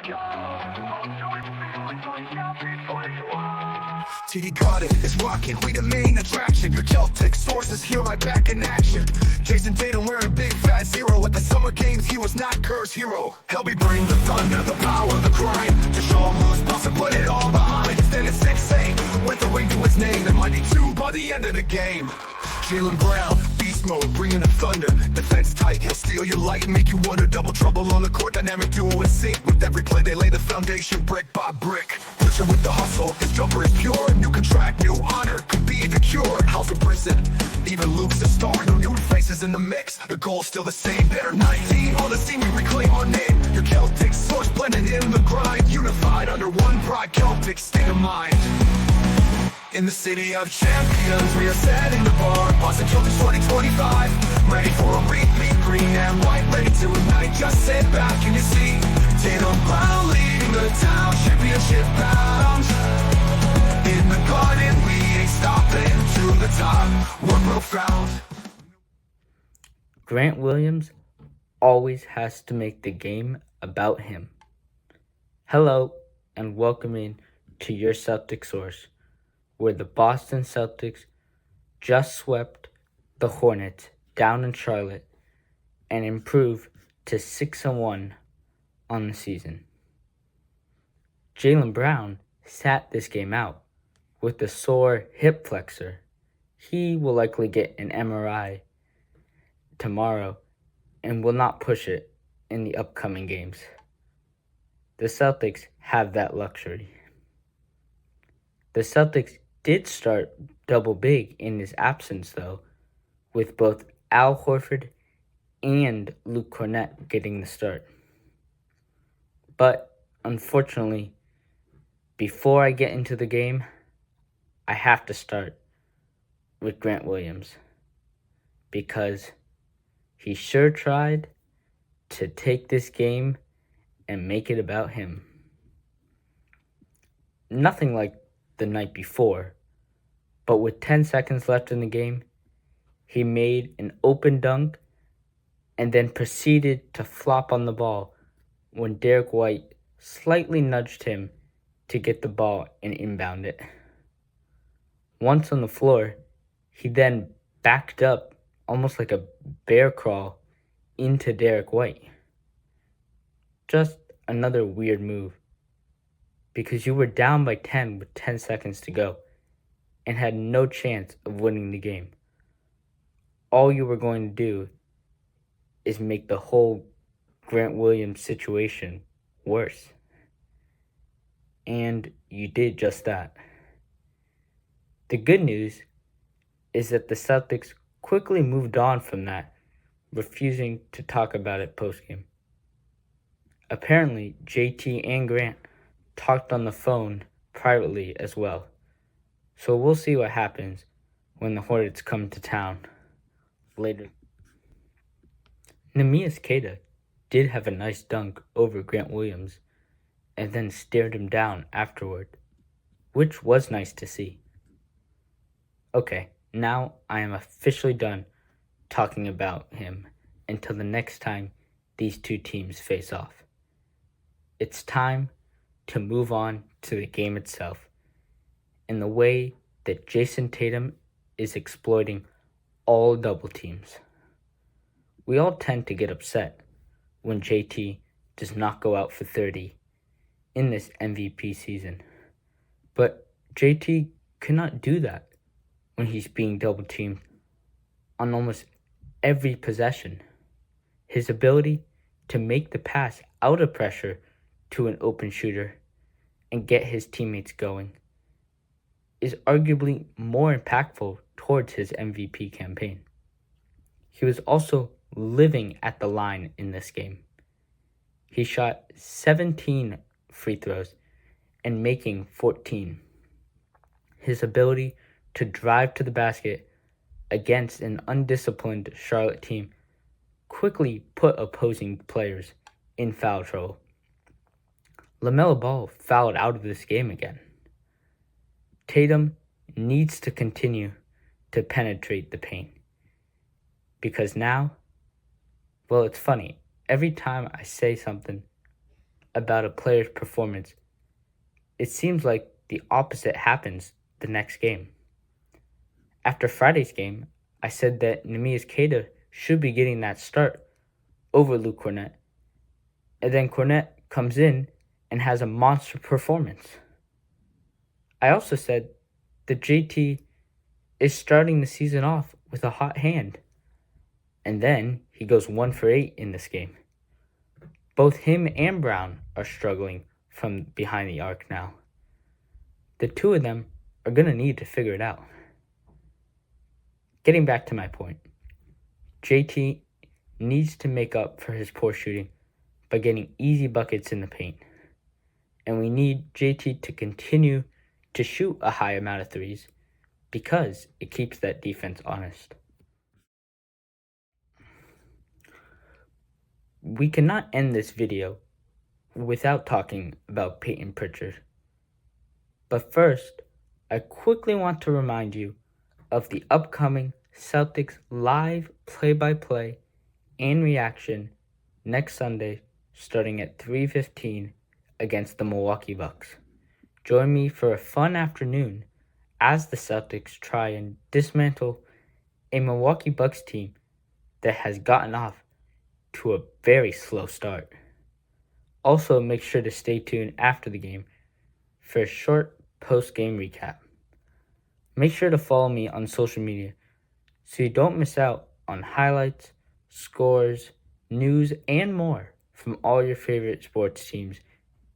T got it, it's rocking, we the main attraction. Your Celtics sources here right back in action. Jayson Tatum wearing big fat zero. At the summer games, he was not Kerr's hero. Help me bring the thunder, the power, the grind, to show him who's boss and put it all behind. Then it's insane, with the ring to his name. And mighty two by the end of the game. Jaylen Brown, beast mode, bringing the thunder. Defense tight, he'll steal your light and make you wonder. Double trouble on the court, dynamic duo in sync. With every play, they lay the foundation brick by brick. Prichard with the hustle, his jumper is pure. New contract, new honor, could be the cure. House of prison, even Luke's a star. No new faces in the mix, the goal's still the same. Better 19, all the team, we reclaim our name. Your Celtics source blended in the grind. Unified under one pride, Celtics state of mind. In the city of champions, we are setting the bar. Boston Celtics 2025, ready for a repeat. Green and white, ready to ignite. Just sit back and you see Tatum Brown leading the town. Championship bound. In the garden, we ain't stopping to the top. One real found. Grant Williams always has to make the game about him. Hello, and welcome in to your Celtic source, where the Boston Celtics just swept the Hornets down in Charlotte and improved to 6-1 on the season. Jaylen Brown sat this game out with a sore hip flexor. He will likely get an MRI tomorrow and will not push it in the upcoming games. The Celtics have that luxury. The Celtics did start double big in his absence, though, with both Al Horford and Luke Kornet getting the start. But unfortunately, before I get into the game, I have to start with Grant Williams, because he sure tried to take this game and make it about him. Nothing like the night before, but with 10 seconds left in the game, he made an open dunk and then proceeded to flop on the ball when Derek White slightly nudged him to get the ball and inbound it. Once on the floor, he then backed up almost like a bear crawl into Derek White. Just another weird move, because you were down by 10 with 10 seconds to go and had no chance of winning the game. All you were going to do is make the whole Grant Williams situation worse. And you did just that. The good news is that the Celtics quickly moved on from that, refusing to talk about it postgame. Apparently, JT and Grant talked on the phone privately as well. So we'll see what happens when the Hornets come to town later. Neemias Queta did have a nice dunk over Grant Williams and then stared him down afterward, which was nice to see. Okay, now I am officially done talking about him until the next time these two teams face off. It's time to move on to the game itself and the way that Jayson Tatum is exploiting all double teams. We all tend to get upset when JT does not go out for 30 in this MVP season, but JT cannot do that when he's being double teamed on almost every possession. His ability to make the pass out of pressure to an open shooter and get his teammates going is arguably more impactful towards his MVP campaign. He was also living at the line in this game. He shot 17 free throws and making 14. His ability to drive to the basket against an undisciplined Charlotte team quickly put opposing players in foul trouble. LaMelo Ball fouled out of this game again. Tatum needs to continue to penetrate the paint, because now, well, it's funny. Every time I say something, about a player's performance, it seems like the opposite happens the next game. After Friday's game, I said that Neemias Queta should be getting that start over Luke Kornet, and then Kornet comes in and has a monster performance. I also said that JT is starting the season off with a hot hand, and then he goes 1 for 8 in this game. Both him and Brown are struggling from behind the arc now. The two of them are going to need to figure it out. Getting back to my point, JT needs to make up for his poor shooting by getting easy buckets in the paint. And we need JT to continue to shoot a high amount of threes because it keeps that defense honest. We cannot end this video without talking about Payton Prichard. But first, I quickly want to remind you of the upcoming Celtics live play-by-play and reaction next Sunday starting at 3:15 against the Milwaukee Bucks. Join me for a fun afternoon as the Celtics try and dismantle a Milwaukee Bucks team that has gotten off to a very slow start. Also, make sure to stay tuned after the game for a short post-game recap. Make sure to follow me on social media so you don't miss out on highlights, scores, news, and more from all your favorite sports teams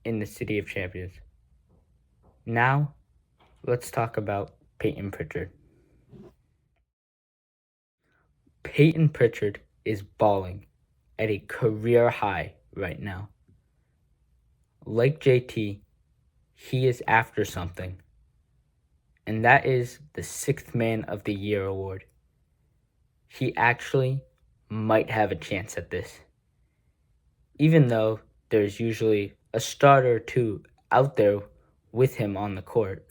in the City of Champions. Now, let's talk about Payton Prichard. Payton Prichard is balling at a career high right now. Like JT, he is after something, and that is the 6th Man of the Year award. He actually might have a chance at this. Even though there's usually a starter or two out there with him on the court,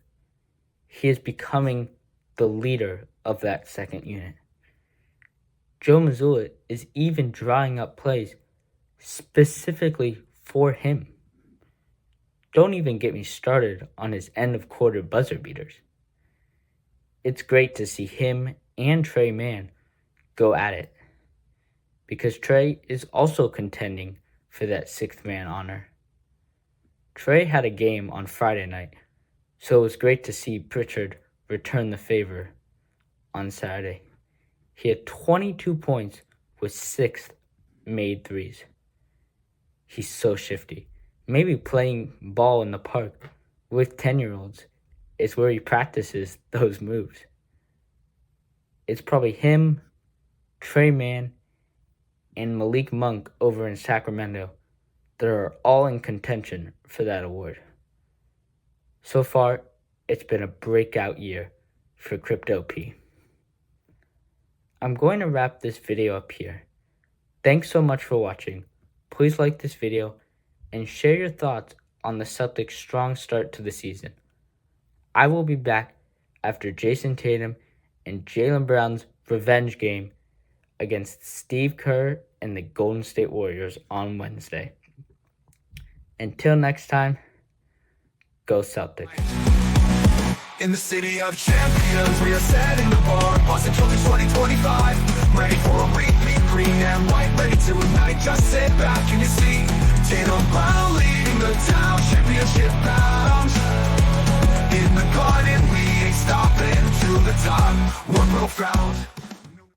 he is becoming the leader of that second unit. Joe Mazzulla is even drawing up plays specifically for him. Don't even get me started on his end of quarter buzzer beaters. It's great to see him and Trey Mann go at it, because Trey is also contending for that 6th man honor. Trey had a game on Friday night, so it was great to see Prichard return the favor on Saturday. He had 22 points with 6 made threes. He's so shifty. Maybe playing ball in the park with 10-year-olds is where he practices those moves. It's probably him, Trey Mann, and Malik Monk over in Sacramento that are all in contention for that award. So far, it's been a breakout year for Crypto P. I'm going to wrap this video up here. Thanks so much for watching. Please like this video and share your thoughts on the Celtics' strong start to the season. I will be back after Jayson Tatum and Jaylen Brown's revenge game against Steve Kerr and the Golden State Warriors on Wednesday. Until next time, go Celtics. In the City of Champions, we are setting the bar. Boston Celtics 2025, ready for a repeat, green and white, ready to ignite. Just sit back and you see Tatum Brown leading the town, championship bound. In the garden, we ain't stopping to the top. One real crowd.